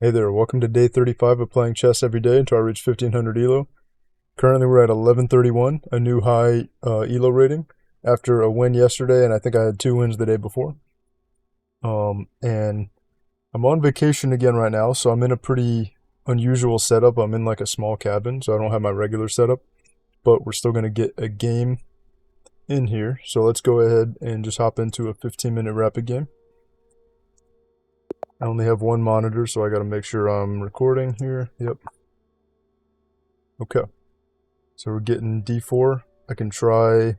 Hey there, welcome to day 35 of playing chess every day until I reach 1500 Elo. Currently we're at 1131, a new high Elo rating, after a win yesterday, and I think I had 2 wins the day before. And I'm on vacation again right now, so I'm in a pretty unusual setup. I'm in like a small cabin, so I don't have my regular setup, but we're still going to get a game in here. So let's go ahead and just hop into a 15-minute rapid game. I only have one monitor, so I got to make sure I'm recording here. Yep. Okay. So we're getting d4. I can try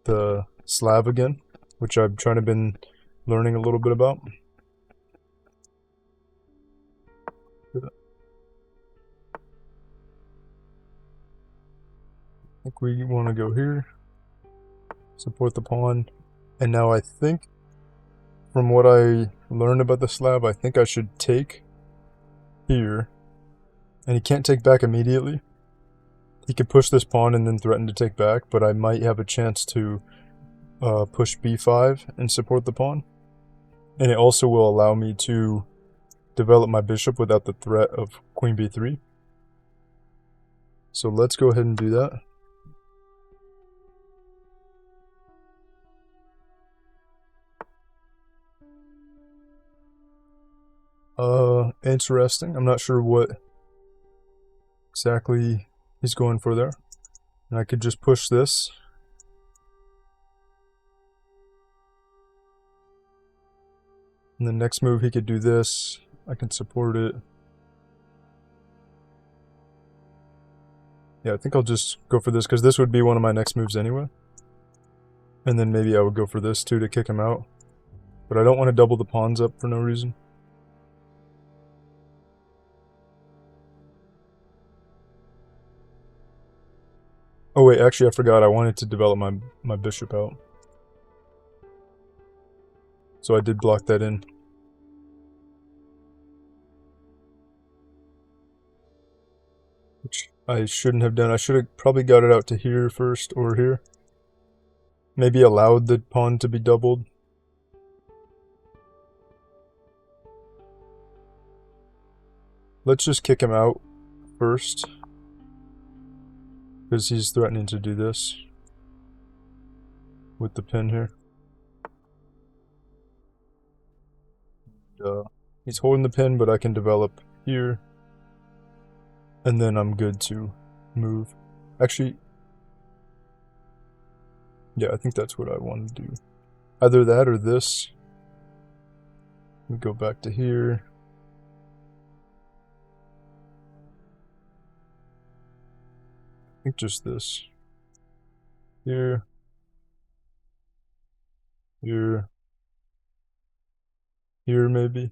the Slav again, which I've trying to been learning a little bit about. I think we want to go here, support the pawn. And now I think, from what I learned about the Slav, I think I should take here. And he can't take back immediately. He could push this pawn and then threaten to take back, but I might have a chance to push b5 and support the pawn. And it also will allow me to develop my bishop without the threat of queen b3. So let's go ahead and do that. Interesting. I'm not sure what exactly he's going for there. And I could just push this. And the next move he could do this. I can support it. Yeah, I think I'll just go for this because this would be one of my next moves anyway. And then maybe I would go for this too to kick him out. But I don't want to double the pawns up for no reason. Oh wait, actually I forgot I wanted to develop my bishop out. So I did block that in. Which I shouldn't have done. I should have probably got it out to here first or here. Maybe allowed the pawn to be doubled. Let's just kick him out first. Because he's threatening to do this. With the pin here. He's holding the pin, but I can develop here. And then I'm good to move. Actually, yeah, I think that's what I want to do. Either that or this. We go back to here. I think just this. Here. Here. Here, maybe.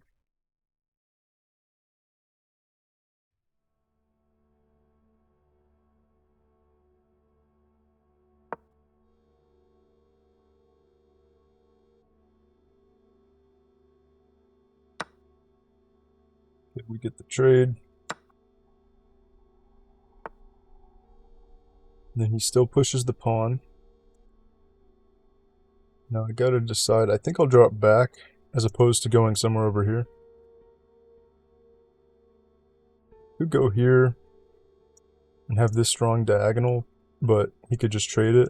We get the trade. And then he still pushes the pawn. Now I gotta decide. I think I'll drop back as opposed to going somewhere over here. Could go here and have this strong diagonal, but he could just trade it.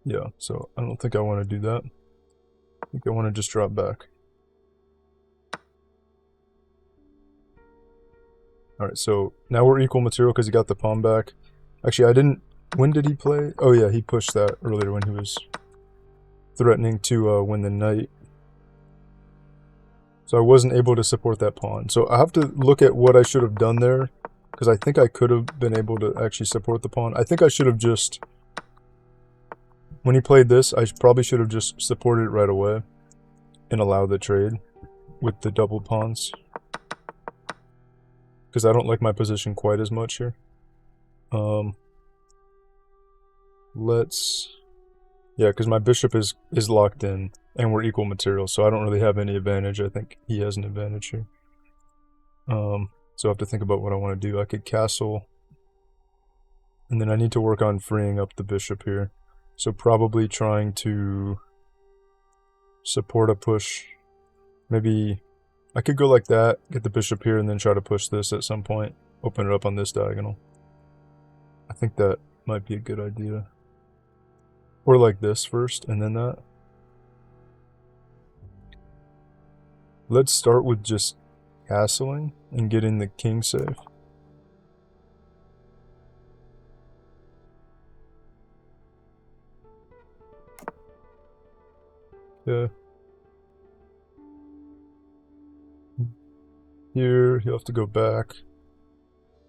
Yeah, so I don't think I want to do that. I think I want to just drop back. Alright, so now we're equal material because he got the pawn back. Actually, I didn't... When did he play? Oh yeah, he pushed that earlier when he was threatening to win the knight. So I wasn't able to support that pawn. So I have to look at what I should have done there, because I think I could have been able to actually support the pawn. I think I should have just... When he played this, I probably should have just supported it right away and allowed the trade with the double pawns. Because I don't like my position quite as much here. Let's... Yeah, because my bishop is locked in, and we're equal material, so I don't really have any advantage. I think he has an advantage here. So I have to think about what I want to do. I could castle, and then I need to work on freeing up the bishop here. So probably trying to support a push Maybe I could go like that, get the bishop here, and then try to push this at some point. Open it up on this diagonal. I think that might be a good idea. Or like this first, and then that. Let's start with just castling and getting the king safe. Yeah. Here, he'll have to go back.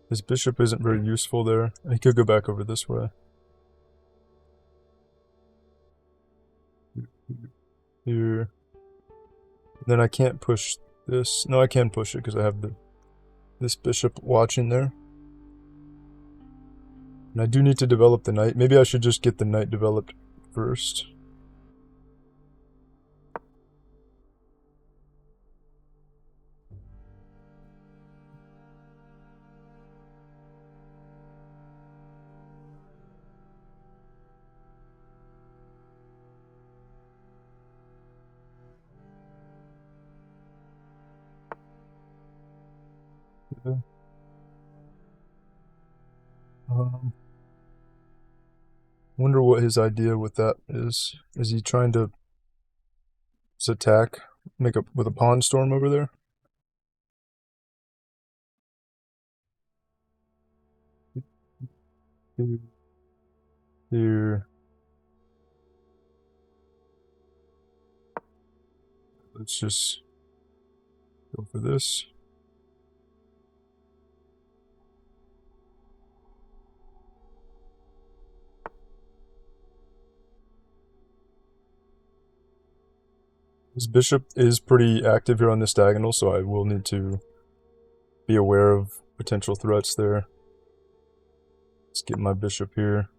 His bishop isn't very useful there. He could go back over this way. Here. Then I can't push this. No, I can push it because I have this bishop watching there. And I do need to develop the knight. Maybe I should just get the knight developed first. Yeah. Wonder what his idea with that is. Is he trying to attack, make up with a pawn storm over there? Here. Let's just go for this. His bishop is pretty active here on this diagonal, so I will need to be aware of potential threats there. Let's get my bishop here.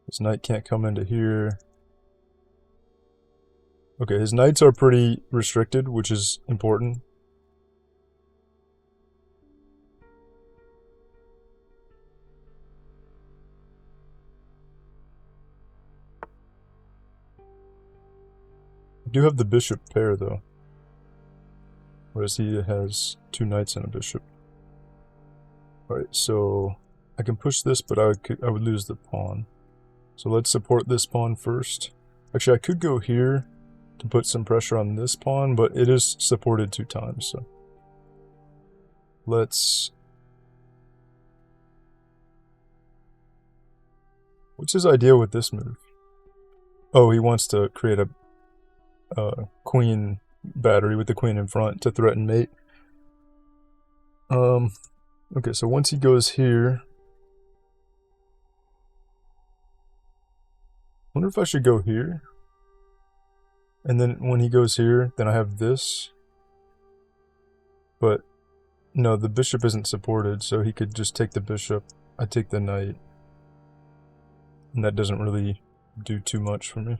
His knight can't come into here. Okay, his knights are pretty restricted, which is important. I do have the bishop pair, though. Whereas he has two knights and a bishop. Alright, so I can push this, but I would lose the pawn. So let's support this pawn first. Actually, I could go here to put some pressure on this pawn, but it is supported 2 times, so let's... What's his idea with this move? Oh, he wants to create a queen battery with the queen in front to threaten mate. Okay, so once he goes here... I wonder if I should go here. And then when he goes here, then I have this. But no, the bishop isn't supported, so he could just take the bishop. I take the knight. And that doesn't really do too much for me.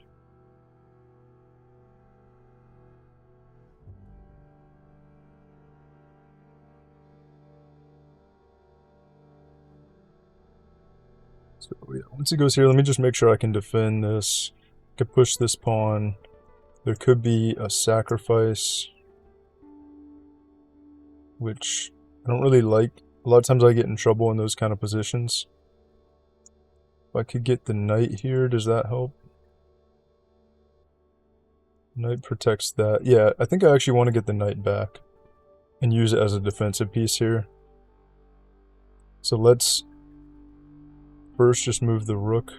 So yeah, once he goes here, let me just make sure I can defend this. I could push this pawn. There could be a sacrifice, which I don't really like. A lot of times I get in trouble in those kind of positions. If I could get the knight here, does that help? Knight protects that. Yeah, I think I actually want to get the knight back and use it as a defensive piece here. So let's first just move the rook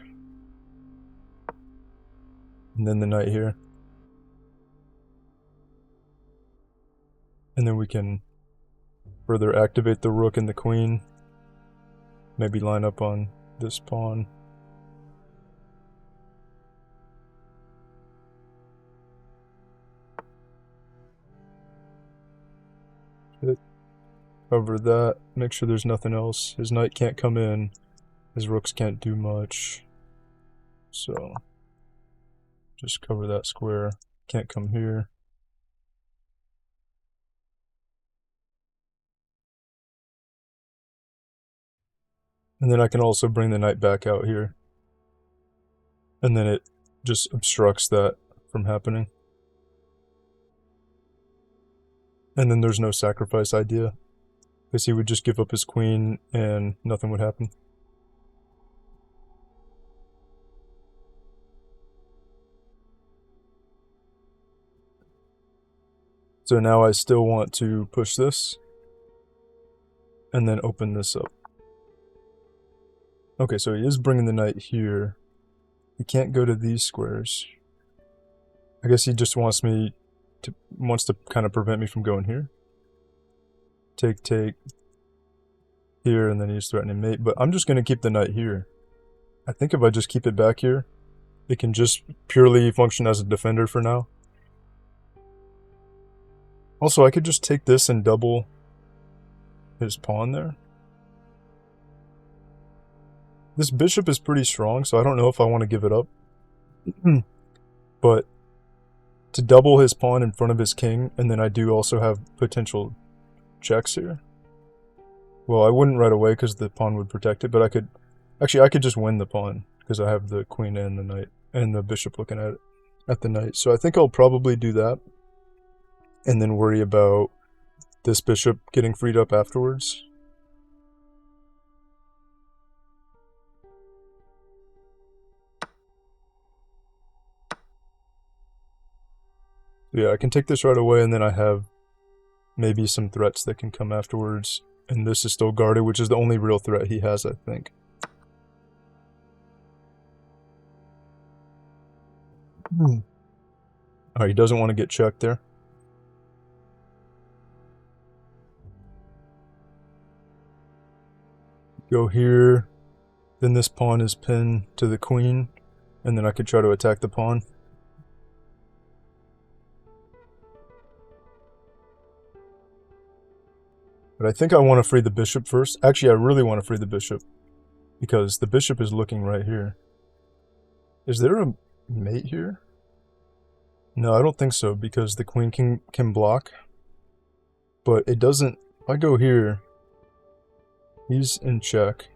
and then the knight here. And then we can further activate the rook and the queen. Maybe line up on this pawn. Cover that. Make sure there's nothing else. His knight can't come in. His rooks can't do much. So just cover that square. Can't come here. And then I can also bring the knight back out here. And then it just obstructs that from happening. And then there's no sacrifice idea, because he would just give up his queen and nothing would happen. So now I still want to push this and then open this up. Okay, so he is bringing the knight here. He can't go to these squares. I guess he just wants to kind of prevent me from going here. Take, here, and then he's threatening mate. But I'm just going to keep the knight here. I think if I just keep it back here, it can just purely function as a defender for now. Also, I could just take this and double his pawn there. This bishop is pretty strong, so I don't know if I want to give it up. But to double his pawn in front of his king, and then I do also have potential checks here. Well, I wouldn't right away because the pawn would protect it, but I could... Actually, I could just win the pawn because I have the queen and the knight, and the bishop looking at the knight. So I think I'll probably do that, and then worry about this bishop getting freed up afterwards. Yeah, I can take this right away, and then I have maybe some threats that can come afterwards. And this is still guarded, which is the only real threat he has, I think. Alright, he doesn't want to get checked there. Go here. Then this pawn is pinned to the queen. And then I could try to attack the pawn. But I think I want to free the bishop first. Actually, I really want to free the bishop, because the bishop is looking right here. Is there a mate here? No, I don't think so, because the queen can block. But it doesn't... If I go here, he's in check.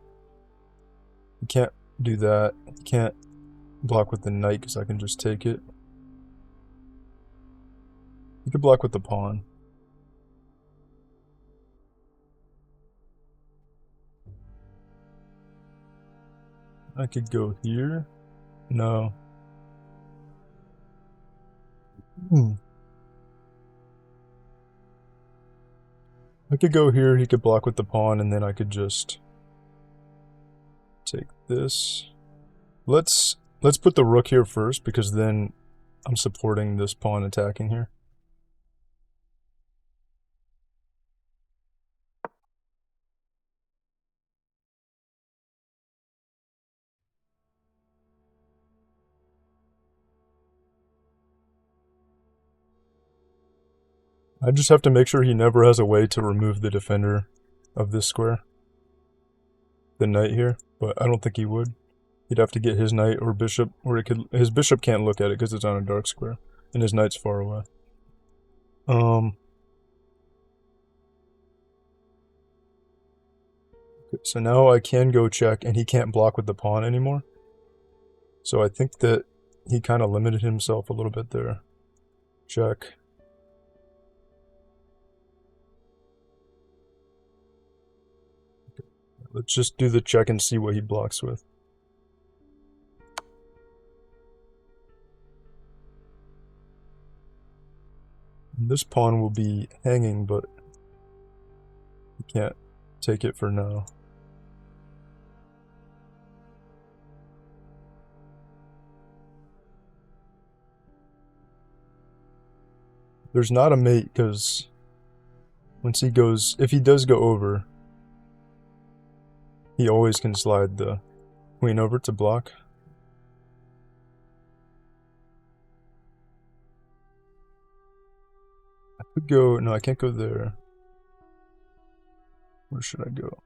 He can't do that. He can't block with the knight, because I can just take it. He could block with the pawn. I could go here. No. I could go here, he could block with the pawn, and then I could just take this. Let's put the rook here first, because then I'm supporting this pawn attacking here. I just have to make sure he never has a way to remove the defender of this square. The knight here, but I don't think he would. He'd have to get his knight or bishop, or his bishop can't look at it because it's on a dark square, and his knight's far away. So now I can go check, and he can't block with the pawn anymore. So I think that he kind of limited himself a little bit there. Check. Let's just do the check and see what he blocks with. And this pawn will be hanging, but he can't take it for now. There's not a mate, because once he goes, if he does go over, he always can slide the queen over to block. I could go, no, I can't go there. Where should I go?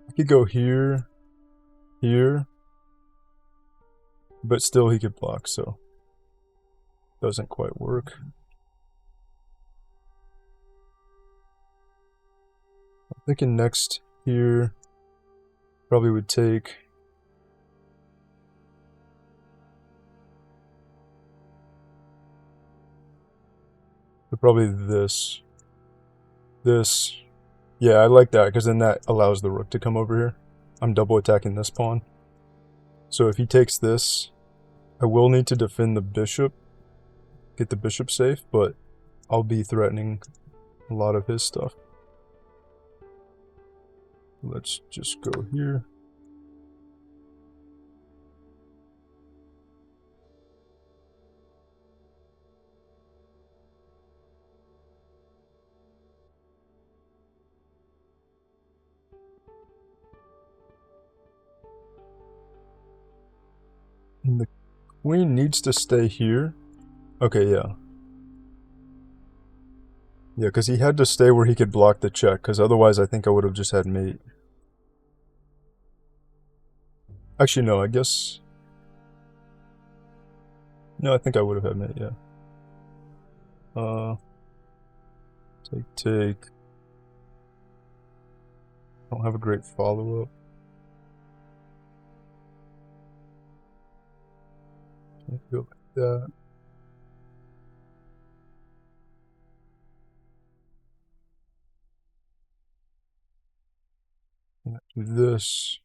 I could go here, here, but still he could block, so doesn't quite work. I'm thinking next here probably would take. But probably this. this. Yeah, I like that, because then that allows the rook to come over here. I'm double attacking this pawn. So if he takes this, I will need to defend the bishop, get the bishop safe, but I'll be threatening a lot of his stuff. Let's just go here. And the queen needs to stay here. Okay, yeah. Yeah, because he had to stay where he could block the check, because otherwise I think I would have just had mate. Actually, no, I guess... No, I think I would have had mate, yeah. Take. Don't have a great follow-up. Can't go like that. Can't do this.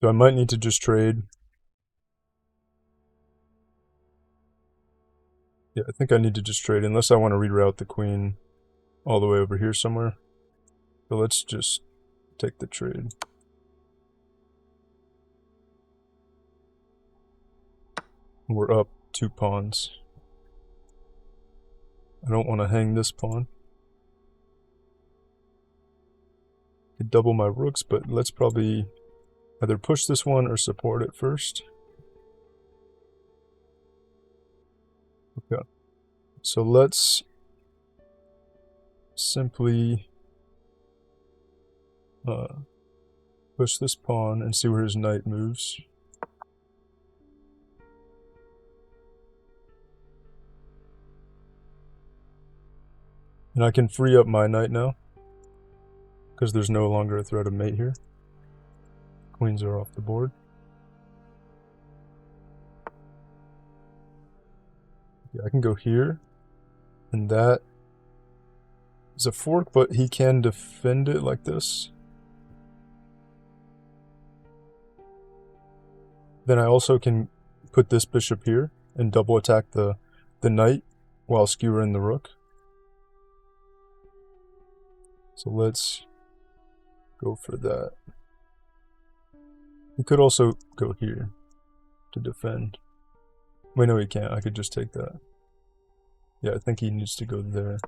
So I might need to just trade. Yeah, I think I need to just trade, unless I want to reroute the queen all the way over here somewhere. So let's just take the trade. We're up 2 pawns. I don't want to hang this pawn. Could double my rooks, but let's probably either push this one or support it first. Okay. So let's simply push this pawn and see where his knight moves. And I can free up my knight now, because there's no longer a threat of mate here. Queens are off the board. Yeah, I can go here, and that is a fork, but he can defend it like this. Then I also can put this bishop here and double attack the knight while skewering the rook. So let's go for that. He could also go here to defend. Wait, no, he can't. I could just take that. Yeah, I think he needs to go there.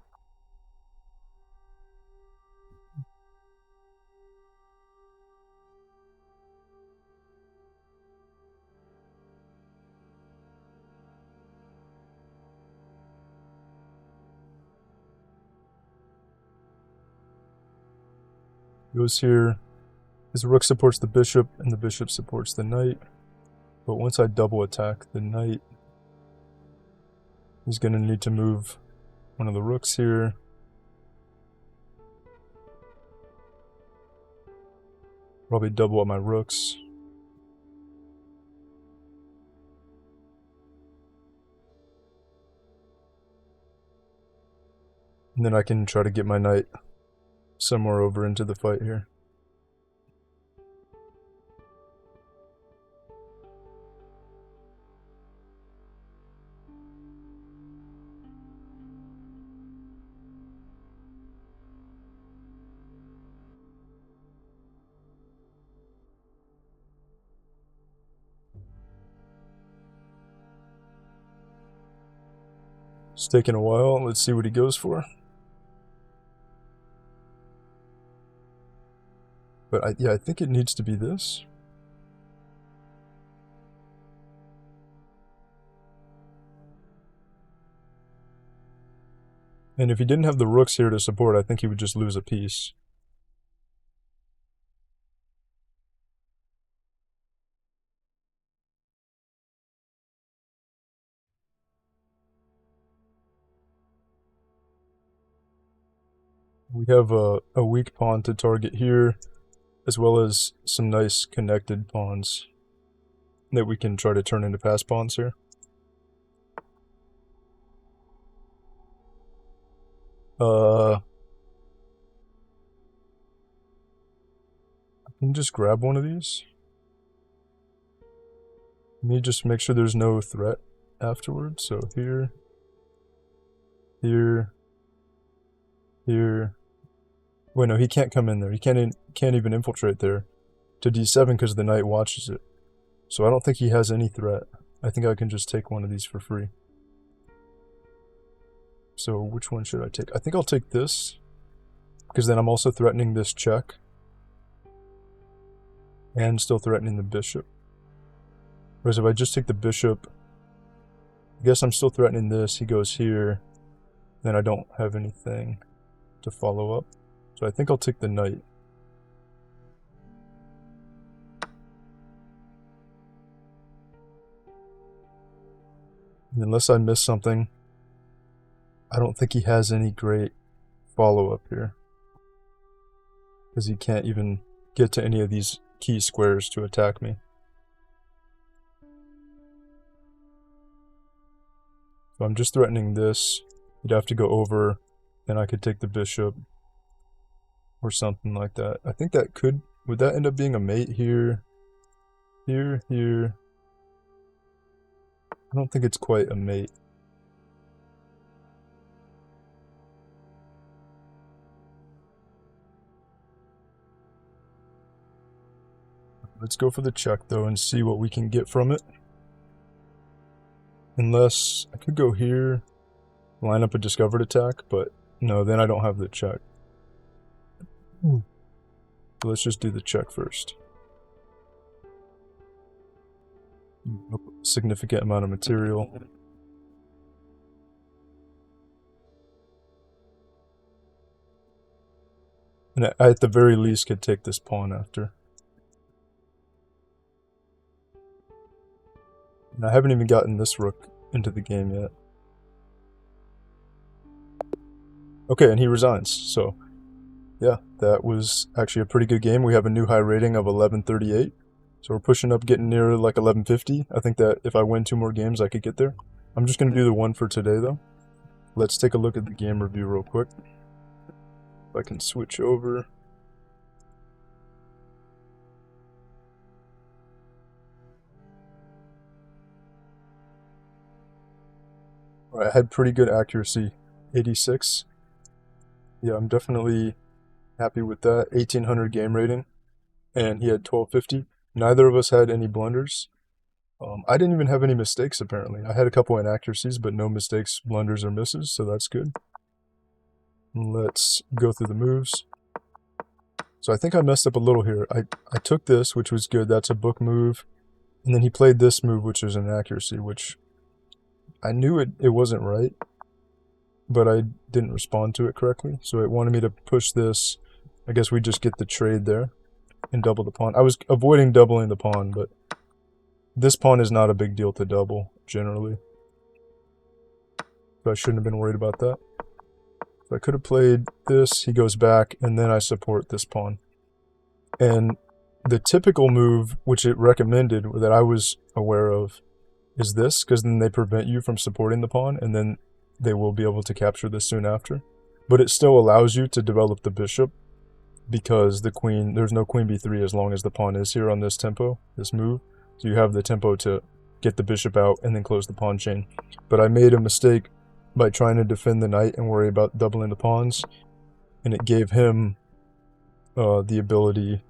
Goes here. His rook supports the bishop, and the bishop supports the knight. But once I double attack the knight, he's going to need to move one of the rooks here. Probably double up my rooks. And then I can try to get my knight somewhere over into the fight here. It's taking a while. Let's see what he goes for. But I think it needs to be this. And if he didn't have the rooks here to support, I think he would just lose a piece. We have a weak pawn to target here, as well as some nice connected pawns that we can try to turn into pass pawns here. I can just grab one of these. Let me just make sure there's no threat afterwards. So here, here, here. Wait, no, he can't come in there. He can't even infiltrate there to D7 because the knight watches it. So I don't think he has any threat. I think I can just take one of these for free. So which one should I take? I think I'll take this, because then I'm also threatening this check. And still threatening the bishop. Whereas if I just take the bishop, I guess I'm still threatening this. He goes here. Then I don't have anything to follow up. So I think I'll take the knight. And unless I miss something, I don't think he has any great follow-up here. Because he can't even get to any of these key squares to attack me. So I'm just threatening this. He'd have to go over, then I could take the bishop. Or something like that. I think that could... Would that end up being a mate here? Here, here. I don't think it's quite a mate. Let's go for the check though and see what we can get from it. Unless I could go here, line up a discovered attack, but no, then I don't have the check. So let's just do the check first. Significant amount of material. And I at the very least could take this pawn after. And I haven't even gotten this rook into the game yet. Okay, and he resigns, so yeah, that was actually a pretty good game. We have a new high rating of 1138. So we're pushing up, getting near like 1150. I think that if I win 2 more games, I could get there. I'm just going to do the one for today, though. Let's take a look at the game review real quick. If I can switch over. All right, I had pretty good accuracy, 86. Yeah, I'm definitely happy with that. 1800 game rating, and he had 1250. Neither of us had any blunders. I didn't even have any mistakes, apparently. I had a couple inaccuracies, but no mistakes, blunders, or misses, so that's good. Let's go through the moves. So I think I messed up a little here. I took this, which was good. That's a book move. And then he played this move, which is an accuracy, which I knew it wasn't right, but I didn't respond to it correctly. So it wanted me to push this. I guess we just get the trade there and double the pawn. I was avoiding doubling the pawn, but this pawn is not a big deal to double, generally. So I shouldn't have been worried about that. So I could have played this, he goes back, and then I support this pawn. And the typical move, which it recommended, that I was aware of, is this, because then they prevent you from supporting the pawn, and then they will be able to capture this soon after. But it still allows you to develop the bishop, because the queen, there's no queen b3 as long as the pawn is here on this tempo, this move. So you have the tempo to get the bishop out and then close the pawn chain. But I made a mistake by trying to defend the knight and worry about doubling the pawns, and it gave him the ability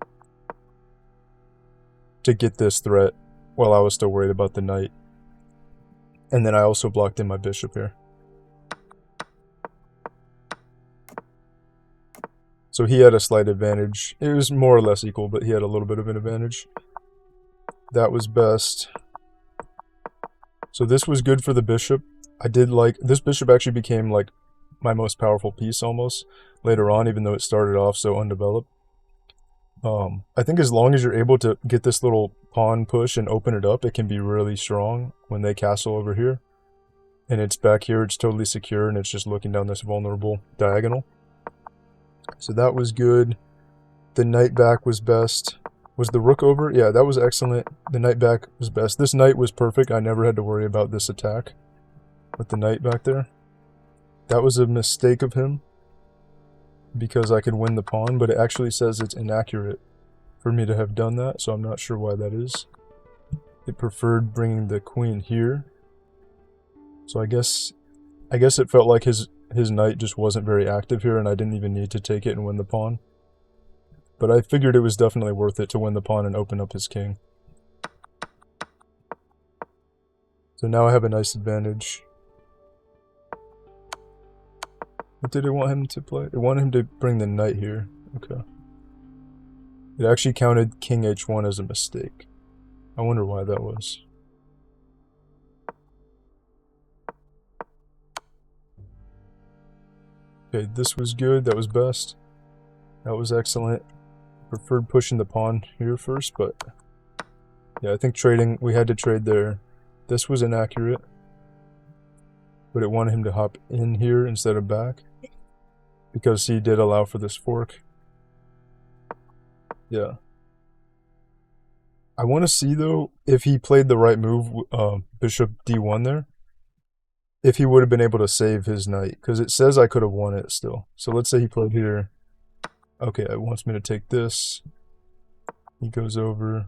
to get this threat while I was still worried about the knight. And then I also blocked in my bishop here. So he had a slight advantage. It was more or less equal, but he had a little bit of an advantage. That was best. So this was good for the bishop. I did like, this bishop actually became like my most powerful piece almost later on, even though it started off so undeveloped. I think as long as you're able to get this little pawn push and open it up, it can be really strong when they castle over here. And it's back here, it's totally secure, and it's just looking down this vulnerable diagonal. So that was good. The knight back was best. Was the rook over? Yeah, that was excellent. The knight back was best. This knight was perfect. I never had to worry about this attack with the knight back there. That was a mistake of him. because I could win the pawn, but it actually says it's inaccurate for me to have done that, so I'm not sure why that is. It preferred bringing the queen here, so I guess it felt like his knight just wasn't very active here, and I didn't even need to take it and win the pawn. But I figured it was definitely worth it to win the pawn and open up his king. So now I have a nice advantage. What did it want him to play? It wanted him to bring the knight here. Okay. It actually counted king h1 as a mistake. I wonder why that was. Okay, this was good. That was best. That was excellent. Preferred pushing the pawn here first, but yeah, I think trading, we had to trade there. This was inaccurate, but it wanted him to hop in here instead of back because he did allow for this fork. Yeah. I want to see, though, if he played the right move, bishop d1 there, if he would have been able to save his knight, because it says I could have won it still. So let's say he played here. Okay, it wants me to take this. He goes over.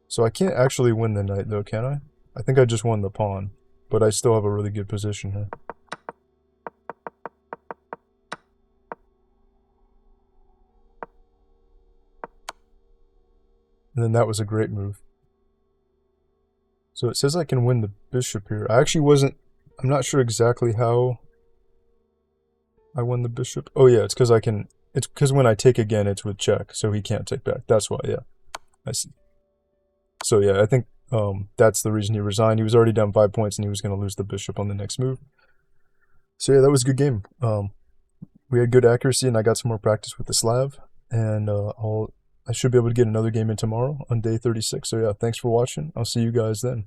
So I can't actually win the knight, though, can I? I think I just won the pawn, but I still have a really good position here. And then that was a great move. So it says I can win the bishop here. I'm not sure exactly how I won the bishop. Oh yeah, it's because when I take again, it's with check, so he can't take back. That's why, yeah. I see. So yeah, I think that's the reason he resigned. He was already down 5 points and he was going to lose the bishop on the next move. So yeah, that was a good game. We had good accuracy and I got some more practice with the Slav. And I should be able to get another game in tomorrow on day 36. So yeah, thanks for watching. I'll see you guys then.